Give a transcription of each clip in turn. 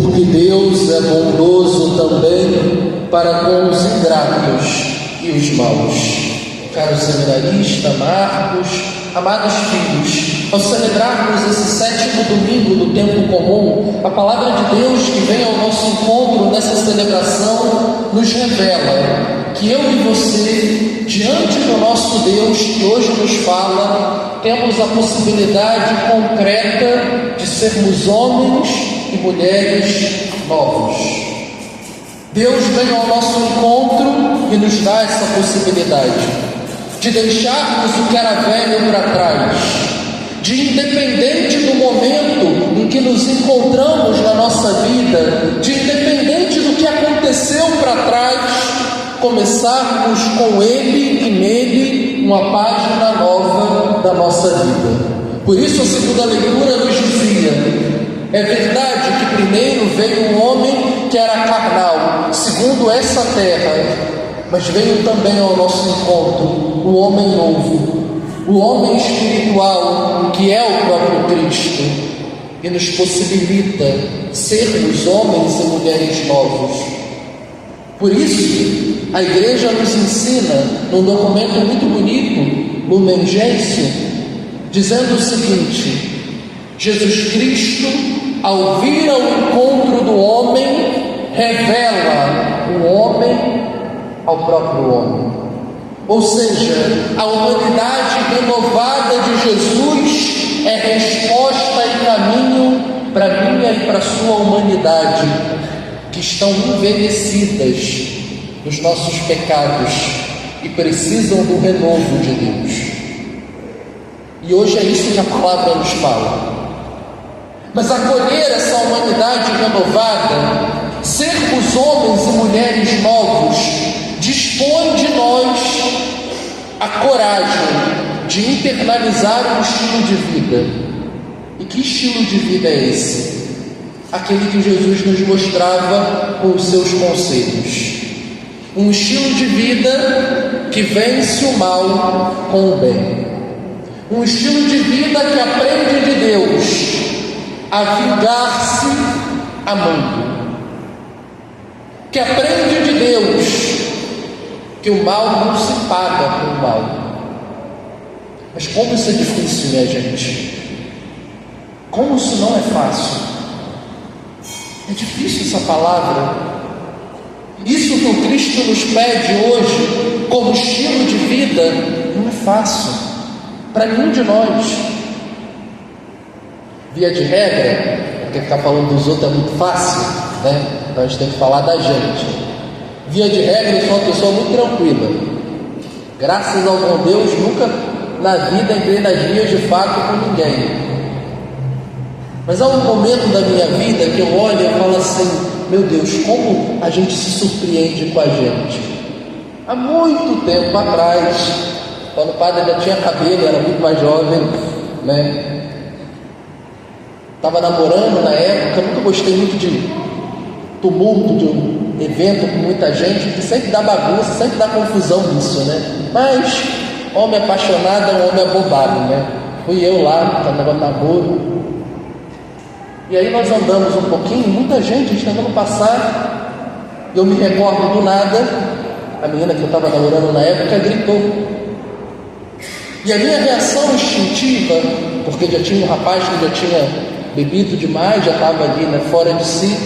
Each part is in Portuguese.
porque Deus é bondoso também para com os ingratos e os maus. Caro seminarista, Marcos, amados filhos, ao celebrarmos esse 7º domingo do tempo comum, a palavra de Deus que vem ao nosso encontro nessa celebração nos revela que eu e você, diante do nosso Deus que hoje nos fala, temos a possibilidade concreta de sermos homens e mulheres novos. Deus vem ao nosso encontro e nos dá essa possibilidade de deixarmos o que era velho para trás, de, independente do momento em que nos encontramos na nossa vida, de independente do que aconteceu para trás, começarmos com Ele e nele uma página nova da nossa vida. Por isso a segunda leitura nos dizia: é verdade que primeiro veio um homem que era carnal, segundo essa terra, mas veio também ao nosso encontro o homem novo, o homem espiritual, que é o próprio Cristo, e nos possibilita sermos homens e mulheres novos. Por isso, a Igreja nos ensina, num documento muito bonito, Lumen Gentium, dizendo o seguinte: Jesus Cristo, ao vir ao encontro do homem, revela o homem ao próprio homem. Ou seja, a humanidade renovada de Jesus é resposta e caminho para a minha e para a sua humanidade, que estão envelhecidas nos nossos pecados e precisam do renovo de Deus. E hoje é isso que a palavra nos fala. Mas acolher essa humanidade renovada, sermos homens e mulheres novos, dispõe de nós a coragem de internalizar um estilo de vida. E que estilo de vida é esse? Aquele que Jesus nos mostrava com os seus conselhos. Um estilo de vida que vence o mal com o bem. Um estilo de vida que aprende de Deus a vingar-se amando. Que aprende de Deus que o mal não se paga com o mal. Mas como isso é difícil, minha gente? Como isso não é fácil? É difícil essa palavra. Isso que o Cristo nos pede hoje como estilo de vida não é fácil para nenhum de nós. Via de regra, porque ficar falando dos outros é muito fácil, né? Então a gente tem que falar da gente. Via de regra, eu sou uma pessoa muito tranquila. Graças ao bom Deus, nunca na vida entrei nas vias de fato com ninguém. Mas há um momento da minha vida que eu olho e falo assim: meu Deus, como a gente se surpreende com a gente. Há muito tempo atrás, quando o padre ainda tinha cabelo, era muito mais jovem, né? Estava namorando na época, nunca gostei muito de tumulto, de um evento com muita gente, que sempre dá bagunça, sempre dá confusão nisso, né? Mas homem apaixonado é um homem abobado, né? Fui eu lá, estava no namoro. E aí nós andamos um pouquinho, muita gente, a gente tentando passar. Eu me recordo do nada, a menina que eu estava namorando na época gritou. E a minha reação instintiva, porque já tinha um rapaz que já tinha bebido demais, já estava ali, né, fora de si,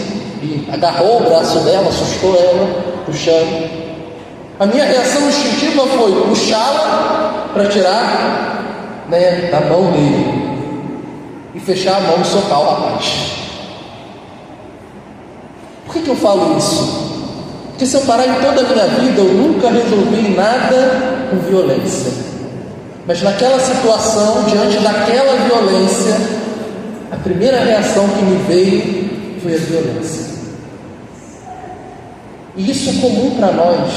e agarrou o braço dela, assustou ela, puxando. A minha reação instintiva foi puxá-la para tirar, né, da mão dele e fechar a mão e socar o rapaz. Por que eu falo isso? Porque se eu parar em toda a minha vida, eu nunca resolvi nada com violência. Mas naquela situação, diante daquela violência, a primeira reação que me veio foi a violência. E isso é comum para nós,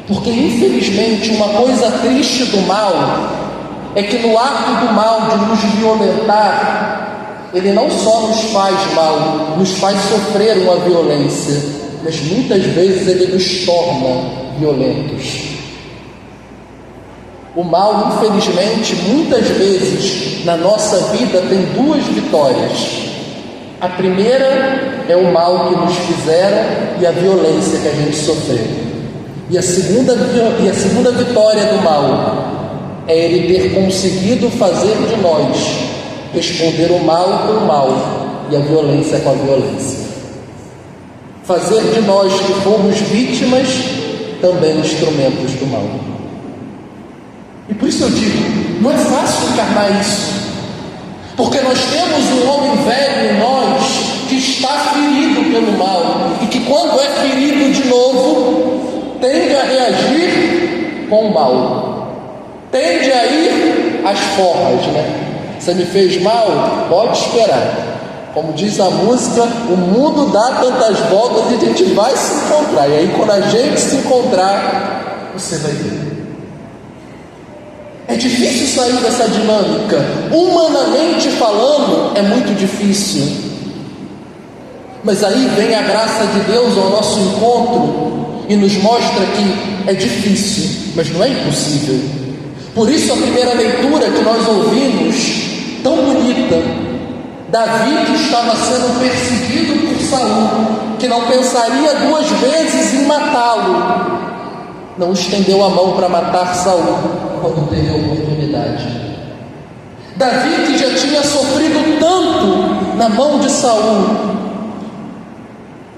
porque infelizmente uma coisa triste do mal é que no ato do mal de nos violentar, ele não só nos faz mal, nos faz sofrer uma violência, mas muitas vezes ele nos torna violentos. O mal, infelizmente, muitas vezes na nossa vida tem duas vitórias. A primeira é o mal que nos fizeram e a violência que a gente sofreu. E a segunda vitória do mal é ele ter conseguido fazer de nós responder o mal com o mal e a violência com a violência. Fazer de nós que fomos vítimas também instrumentos do mal. E por isso eu digo, não é fácil encarnar isso, porque nós temos um homem velho em nós que está ferido pelo mal e que quando é ferido de novo tende a reagir com o mal, tende a ir às forras, né? Você me fez mal? Pode esperar. Como diz a música, o mundo dá tantas voltas e a gente vai se encontrar. E aí quando a gente se encontrar, você vai ver. É difícil sair dessa dinâmica. Humanamente falando, é muito difícil. Mas aí vem a graça de Deus ao nosso encontro e nos mostra que é difícil, mas não é impossível. Por isso a primeira leitura que nós ouvimos, tão bonita, Davi, que estava sendo perseguido por Saul, que não pensaria duas vezes em matá-lo, não estendeu a mão para matar Saul quando teve a oportunidade. Davi, que já tinha sofrido tanto na mão de Saul,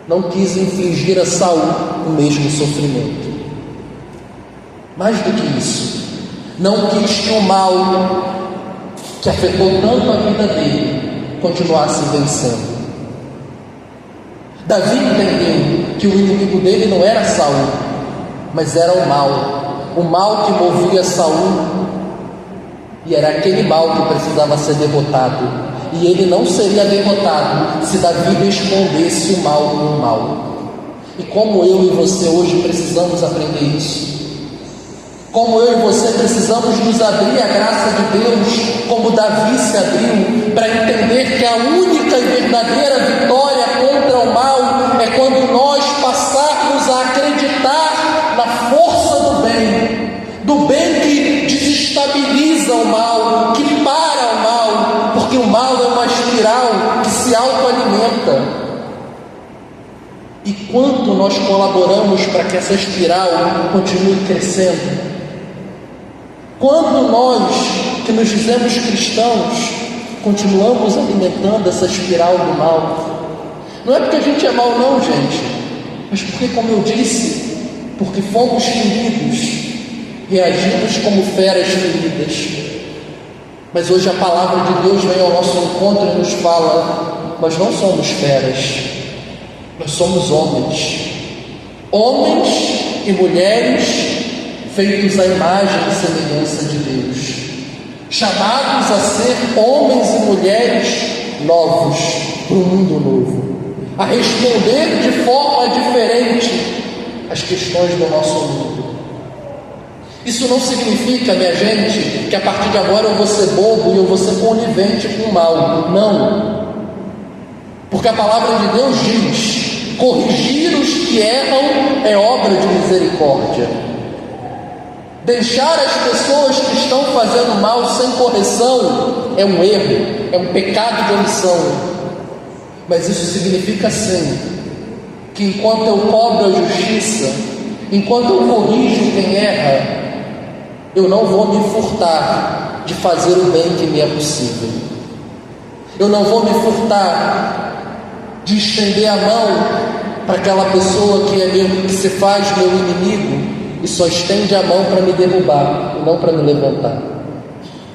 não quis infligir a Saul o mesmo sofrimento. Mais do que isso, não quis que o mal que afetou tanto a vida dele continuasse vencendo. Davi entendeu que o inimigo dele não era Saul, mas era o mal que movia Saul, e era aquele mal que precisava ser derrotado, e ele não seria derrotado se Davi respondesse o mal com o mal. E como eu e você hoje precisamos aprender isso, como eu e você precisamos nos abrir à graça de Deus, como Davi se abriu, para entender que a única e verdadeira vitória contra o mal é quando nós passarmos a acreditar na força do bem que desestabiliza o mal, que para o mal, porque o mal é uma espiral que se autoalimenta. E quanto nós colaboramos para que essa espiral continue crescendo? Quando nós, que nos dizemos cristãos, continuamos alimentando essa espiral do mal? Não é porque a gente é mau não, gente, mas porque, como eu disse, porque fomos feridos, reagimos como feras feridas. Mas hoje a palavra de Deus vem ao nosso encontro e nos fala: nós não somos feras, nós somos homens e mulheres feitos à imagem e semelhança de Deus, chamados a ser homens e mulheres novos para um mundo novo, a responder de forma diferente às questões do nosso mundo. Isso não significa, minha gente, que a partir de agora eu vou ser bobo e eu vou ser conivente com o mal. Não. Porque a palavra de Deus diz: corrigir os que erram é obra de misericórdia. Deixar as pessoas que estão fazendo mal sem correção é um erro, é um pecado de omissão. Mas isso significa sim que enquanto eu cobro a justiça, enquanto eu corrijo quem erra, eu não vou me furtar de fazer o bem que me é possível. Eu não vou me furtar de estender a mão para aquela pessoa que se faz meu inimigo e só estende a mão para me derrubar e não para me levantar.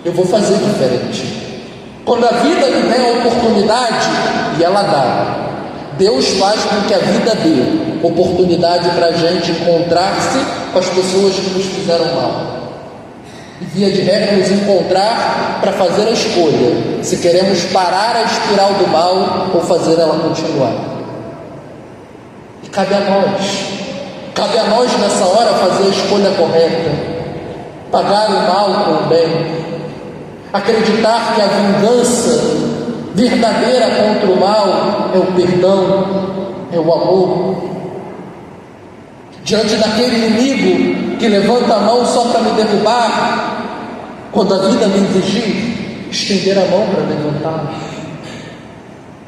Eu vou fazer diferente. Quando a vida me der a oportunidade, e ela dá, Deus faz com que a vida dê oportunidade para a gente encontrar-se com as pessoas que nos fizeram mal. E via de regra nos encontrar para fazer a escolha, se queremos parar a espiral do mal ou fazer ela continuar. E cabe a nós nessa hora fazer a escolha correta, pagar o mal com o bem, acreditar que a vingança verdadeira contra o mal é o perdão, é o amor. Diante daquele inimigo que levanta a mão só para me derrubar, quando a vida me exigir, estender a mão para levantar.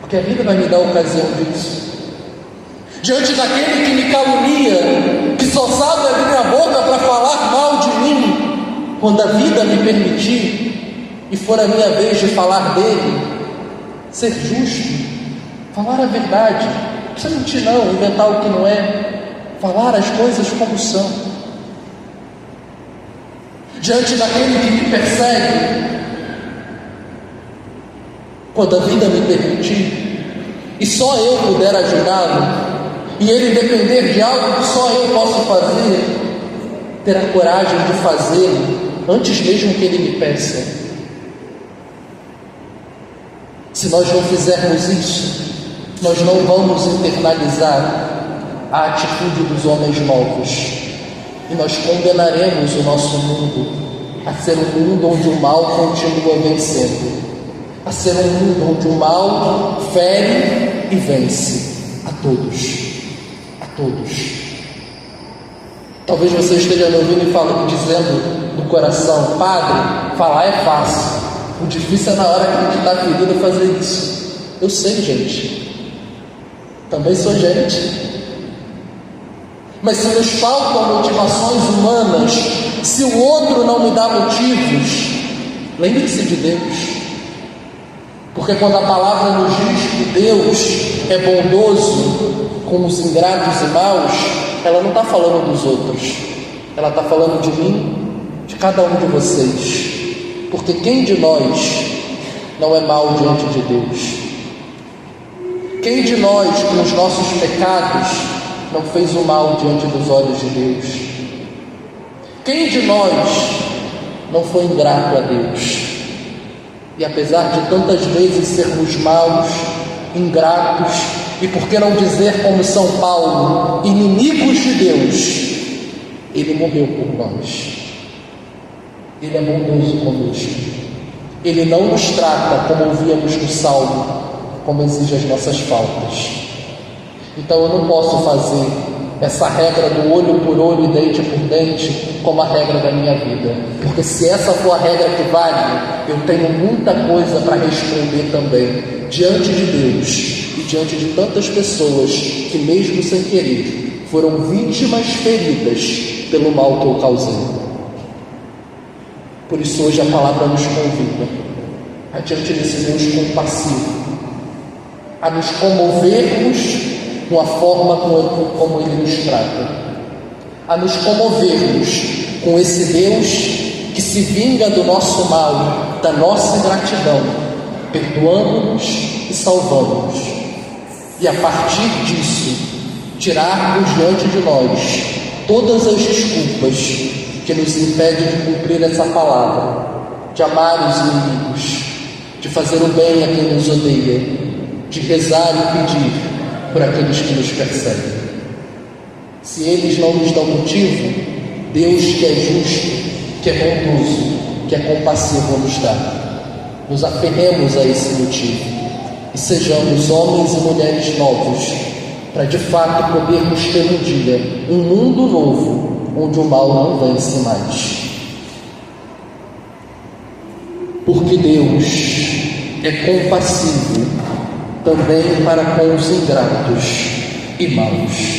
porque a vida vai me dar ocasião disso. Diante daquele que me calunia, que só sabe abrir a boca para falar mal de mim, quando a vida me permitir e for a minha vez de falar dele, ser justo, falar a verdade, não precisa mentir não, inventar o que não é, falar as coisas como são. Diante daquele que me persegue, quando a vida me permitir e só eu puder ajudá-lo, e ele depender de algo que só eu posso fazer, ter a coragem de fazê-lo antes mesmo que ele me peça. Se nós não fizermos isso, nós não vamos internalizar a atitude dos homens novos, e nós condenaremos o nosso mundo a ser um mundo onde o mal continua vencendo, a ser um mundo onde o mal fere e vence a todos. Talvez você esteja me ouvindo e dizendo no coração: Padre, falar é fácil, o difícil é na hora que a gente está ferido fazer isso. Eu sei, gente, também sou gente, mas se nos faltam motivações humanas, se o outro não me dá motivos, lembre-se de Deus, porque quando a palavra nos diz que Deus é bondoso com os ingratos e maus, ela não está falando dos outros, ela está falando de mim, de cada um de vocês, porque quem de nós não é mau diante de Deus? Quem de nós, com os nossos pecados, não fez o mal diante dos olhos de Deus? Quem de nós não foi ingrato a Deus? E apesar de tantas vezes sermos maus, ingratos, e por que não dizer como São Paulo, inimigos de Deus, Ele morreu por nós. Ele é bondoso conosco. Ele não nos trata, como ouvíamos no Salmo, como exige as nossas faltas. Então eu não posso fazer essa regra do olho por olho e dente por dente como a regra da minha vida, porque se essa for a regra que vale, eu tenho muita coisa para responder também diante de Deus e diante de tantas pessoas que, mesmo sem querer, foram vítimas feridas pelo mal que eu causei. Por isso hoje a palavra nos convida a, diante desse Deus compassivo, a nos comovermos com a forma como Ele nos trata, a nos comovermos com esse Deus que se vinga do nosso mal, da nossa ingratidão, perdoando-nos e salvando-nos, e a partir disso tirarmos diante de nós todas as desculpas que nos impedem de cumprir essa palavra, de amar os inimigos, de fazer o bem a quem nos odeia, de rezar e pedir por aqueles que nos perseguem. Se eles não nos dão motivo, Deus, que é justo, que é bondoso, que é compassivo, nos dá. Nos aferremos a esse motivo e sejamos homens e mulheres novos, para de fato podermos ter um dia, um mundo novo, onde o mal não vence mais. Porque Deus é compassivo também para com os ingratos e maus.